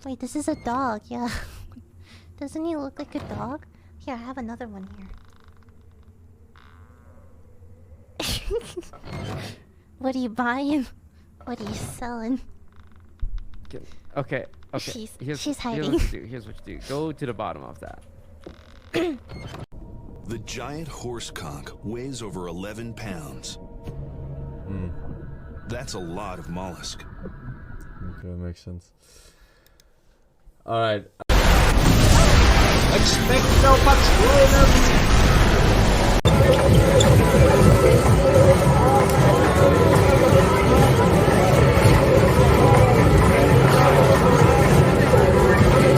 Wait, this is a dog, yeah. Doesn't he look like a dog? Here, I have another one here. What are you buying? What are you selling? Okay. She's hiding. Here's what you do. Go to the bottom of that. The giant horse conch weighs over 11 pounds. That's a lot of mollusk. Okay, that makes sense. Alright. Expect no much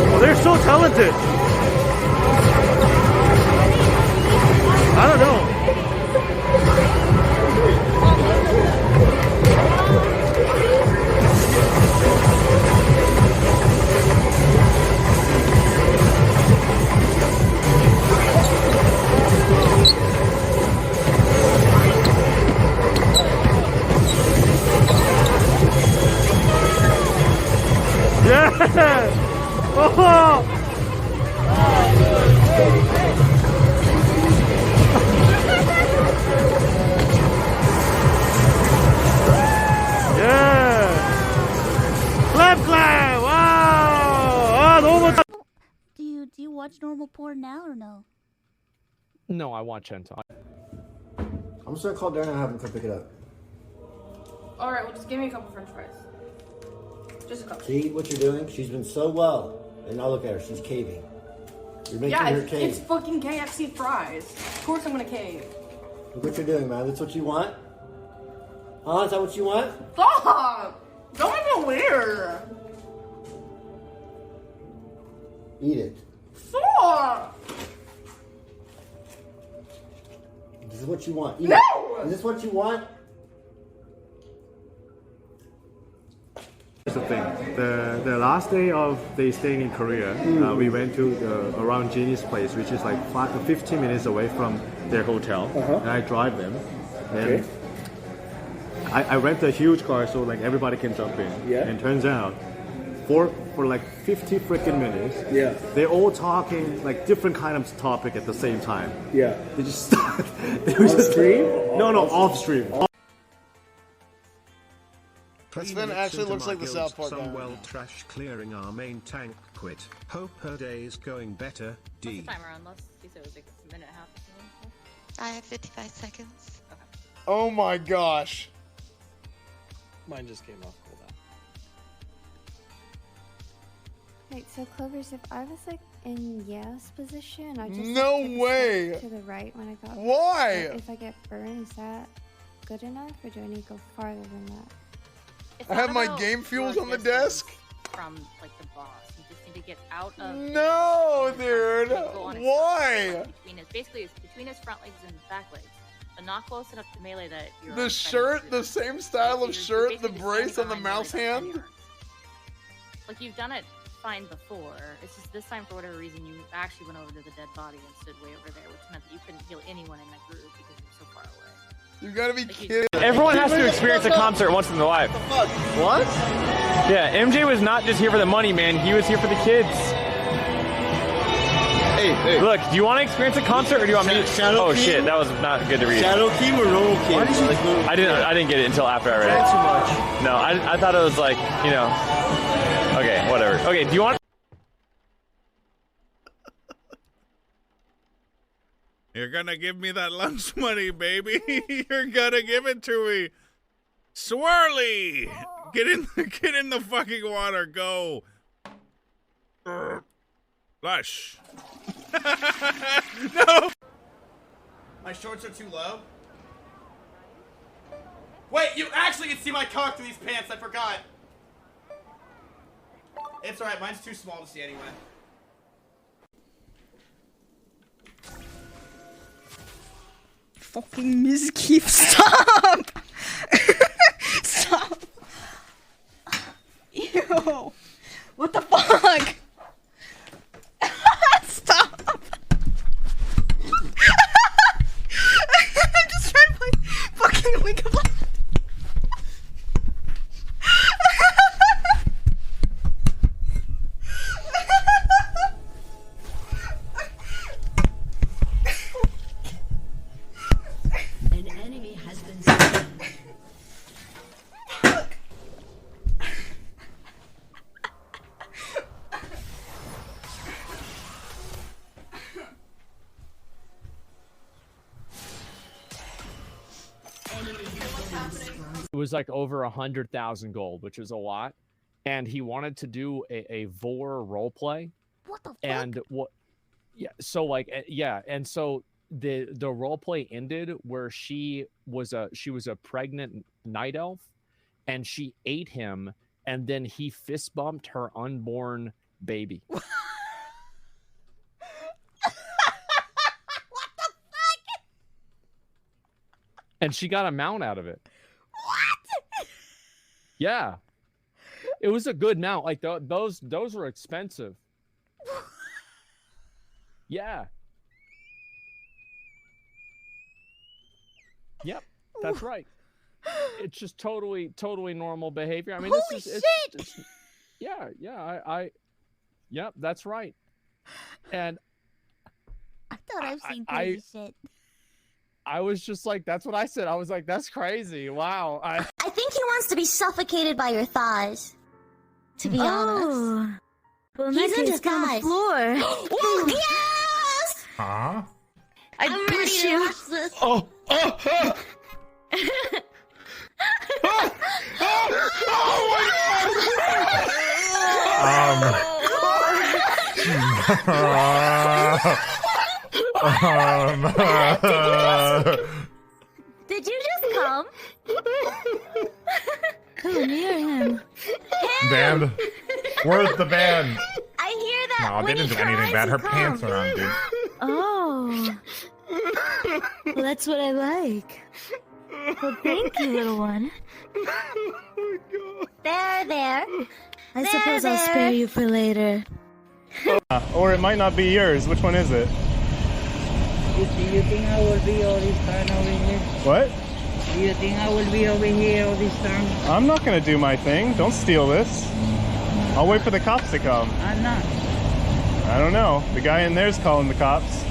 Oh, they're so talented! I don't know. Yeah! Oh! Do you watch normal porn now or no? No, I want hentai. I'm just gonna call Darren and have him come pick it up. Alright, well just give me a couple french fries. Just a couple. See what you're doing? She's been so well. And now look at her, she's caving. You're making her cave. It's fucking KFC fries. Of course I'm gonna cave. Look what you're doing, man. That's what you want? Huh? Is that what you want? Stop! Don't make it weird. Eat it. Stop! This is what you want. Eat No! it. Is this what you want? Here's the thing. The last day of they staying in Korea, we went to the around Genie's place, which is like 15 minutes away from their hotel. And I drive them. And I rent a huge car so like everybody can jump in. Yeah. And turns out, for like 50 freaking minutes, they're all talking like different kind of topic at the same time. Yeah. They just they were just stream? No, off stream. This Finn actually looks like the South Park Some guy. well trash clearing our main tank quit. Hope her day's going better. D. What's the timer on this? She said it was like a minute and a half or something. I have 55 seconds. Okay. Oh my gosh. Mine just came off cooldown. Right, so Clovers, if I was like in Ya's position, I just No took a way. step to the right when I got. Why? If I get burned, is that good enough, or do I need to go farther than that? It's I have not my about game fuels your on the distance desk. From like the boss, you just need to get out of. No, dude. Why? Basically, it's between his front legs and back legs, but not close enough to melee that you're. The shirt, the same style of shirt, the brace on the mouse hand. Like you've done it fine before. It's just this time for whatever reason you actually went over to the dead body and stood way over there, which meant that you couldn't heal anyone in that group because you're so far away. You gotta be kidding. Everyone has to experience a concert once in their life. What? Yeah, MJ was not just here for the money, man. He was here for the kids. Hey. Look, do you want to experience a concert or do you want me to? Shadow Oh King? shit, that was not good to read. Shadow King or Roll King? I didn't get it until after I read it. Too much. No, I thought it was like, you know. Okay, whatever. Okay, do you want? You're gonna give me that lunch money, baby. You're gonna give it to me. Swirly! Get in the fucking water. Go. Flush. No. My shorts are too low? Wait, you actually can see my cock through these pants, I forgot. It's alright, mine's too small to see anyway. Fucking Mizkif, stop! Stop! Ew! What the fuck? Stop! I'm just trying to play fucking League of Legends. It was like over 100,000 gold, which is a lot. And he wanted to do a vor role play. What the fuck? And what? Yeah. So like, yeah. And so the role play ended where she was a pregnant night elf, and she ate him, and then he fist bumped her unborn baby. What the fuck? And she got a mount out of it. What? Yeah. It was a good mount. Like those were expensive. Yeah. Yep, that's right. It's just totally normal behavior. I mean, Holy this is shit! it's yeah. Yep, that's right. And I thought I've seen crazy shit. I was just like, that's what I said. I was like, that's crazy. Wow. I think he wants to be suffocated by your thighs. To be honest. Well, He's in disguise. on the floor. Oh, yes! Huh? I'm ready to watch this. Oh! Did you just come? Who near him? Band. Where's the band? I hear that. No, they when didn't he do anything tries bad. to Her come. pants are on, dude. Oh. Well, that's what I like. Well, thank you, little one. There. I suppose I'll spare you for later. Or it might not be yours. Which one is it? Do you think I will be all this time over here? What? Do you think I will be over here all this time? I'm not gonna do my thing. Don't steal this. I'll wait for the cops to come. I'm not. I don't know. The guy in there's calling the cops.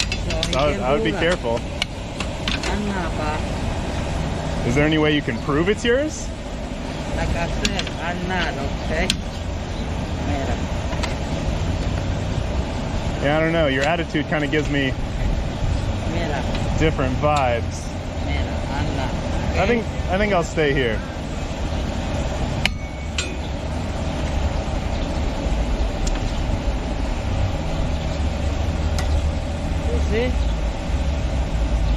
So I would be careful. I'm not, but Is there any way you can prove it's yours? like I said, I'm not, okay? Mira. Yeah, I don't know. Your attitude kind of gives me Mira. different vibes. Mira, I'm not. Okay? I think I'll stay here. You see?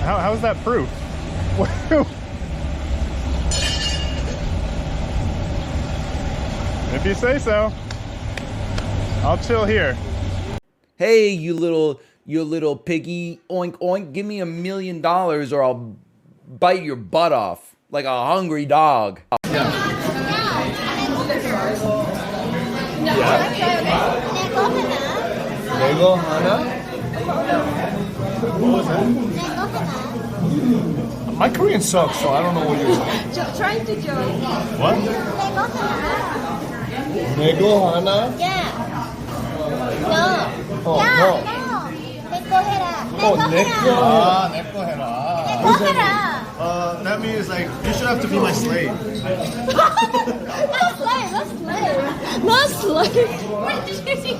How's that proof? If you say so. I'll chill here. Hey, you little piggy, oink oink, give me $1 million or I'll bite your butt off like a hungry dog. Lego Hana? My Korean sucks, so I don't know what you're saying. Trying to joke. What? Lego Hana? Yeah. No. Oh, no. Oh, Neko. Neko Hera. That means like you should have to be my slave. Not slave. Not slave. What did you say?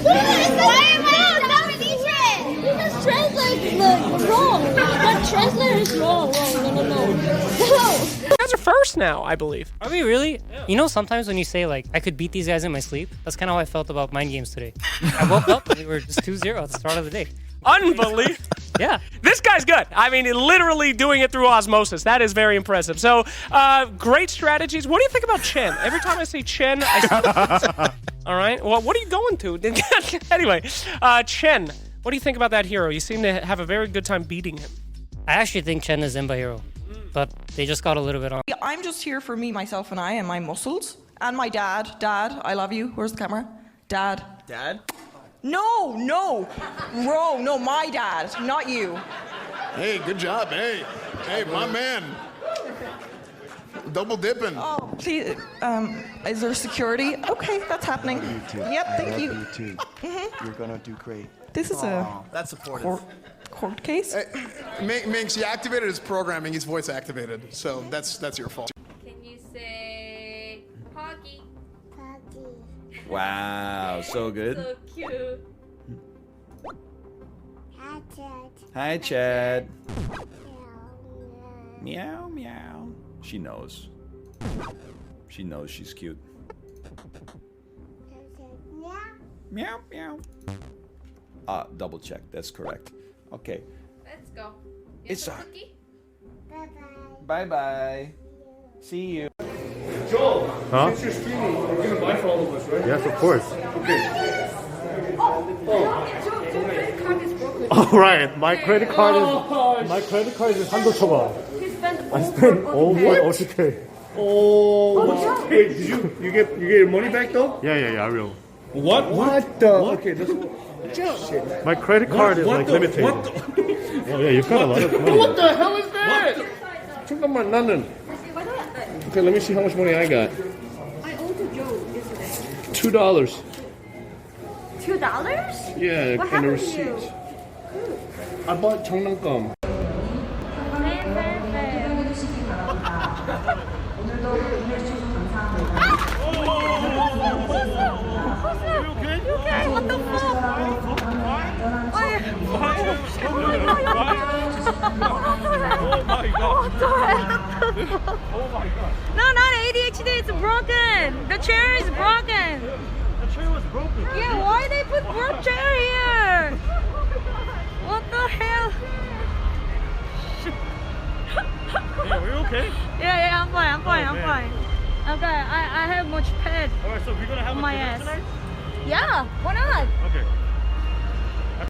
Why am I on top of these red? Because translate is wrong. That translator is wrong. No. You guys are first now, I believe. Are we really? Yeah. You know, sometimes when you say, like, I could beat these guys in my sleep, that's kind of how I felt about mind games today. I woke up and we were just 2-0 at the start of the day. Unbelievable. Yeah. This guy's good. I mean, literally doing it through osmosis. That is very impressive. So, great strategies. What do you think about Chen? Every time I say Chen, all right. Well, what are you going to? Anyway, Chen, what do you think about that hero? You seem to have a very good time beating him. I actually think Chen is Zimba hero, but they just got a little bit on. I'm just here for me, myself, and I, and my muscles. And my dad. Dad, I love you. Where's the camera? Dad. Dad? No. Wrong. No, my dad, not you. Hey, good job. Hey, my man. Double dipping. Oh, please. Is there security? Okay, that's happening. You too. Yep, thank you. You too. You're gonna do great. This is That's supportive. court case. Minx, you activated his programming. He's voice activated, so that's your fault. Can you say hockey? Wow, so good. So cute. Hi, Chad. Meow, meow. She knows. She knows she's cute. Meow, meow. Double check. That's correct. Okay. Let's go. It's a cookie? Bye bye. See you. Joel, Huh? since you're streaming, you're gonna buy for all of us, right? Yes, of course. Okay. All right, my credit card is 한도 초과. I spent over 50K. Oh, hey, did you get your money back though? Yeah, I will. What? What the? Okay, this shit. My credit card is like limited. What the? Oh yeah, you've got a lot of money. What the hell is that? 잠깐만, 나는. Okay, let me see how much money I got. I owed to Joe yesterday. $2. $2? Yeah, What and a happened to you? receipt. I bought 장난감. What the fuck? No, not ADHD, it's broken. The chair is broken. The chair was broken. Yeah, why they put broke chair here? What the hell? Yeah, were you okay? Yeah, I'm fine. Okay, I have much pad. Alright, so we're gonna have on a my dinner ass. tonight? Yeah, why not? Okay.